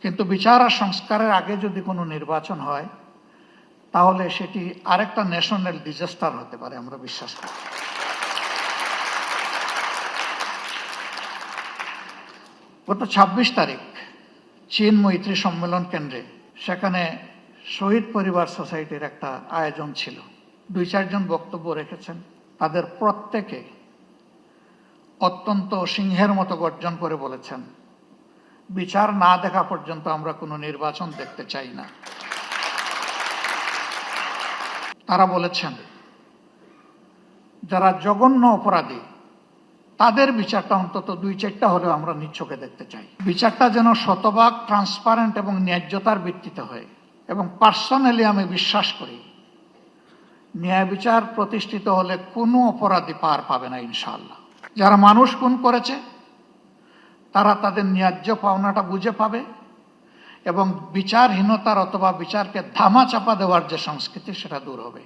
কিন্তু বিচার আর সংস্কারের আগে যদি কোনো নির্বাচন হয় তাহলে সেটি আরেকটা ন্যাশনাল ডিজাস্টার হতে পারে, আমরা বিশ্বাস করি। গত ২৬ তারিখ চীন মৈত্রী সম্মেলন কেন্দ্রে, সেখানে শহীদ পরিবার সোসাইটির একটা আয়োজন ছিল। ২-৪ জন বক্তব্য রেখেছেন। তাদের প্রত্যেকে অত্যন্ত সিংহের মতো গর্জন করে বলেছেন, বিচার না দেখা পর্যন্ত আমরা কোনো নির্বাচন দেখতে চাই না। তারা বলেছেন যারা জঘন্য অপরাধী তাদের বিচারটা অন্তত ২-৪টা হলেও আমরা নিচ্ছকে দেখতে চাই। বিচারটা যেন শতভাগ ট্রান্সপারেন্ট এবং ন্যায্যতার ভিত্তিতে হয়। এবং পার্সোনালি আমি বিশ্বাস করি ন্যায় বিচার প্রতিষ্ঠিত হলে কোনো অপরাধী পার পাবে না ইনশাআল্লাহ। যারা মানুষ খুন করেছে তারা তাদের ন্যায্য পাওনাটা বুঝে পাবে এবং বিচারহীনতার অথবা বিচারকে ধামাচাপা দেওয়ার যে সংস্কৃতি সেটা দূর হবে।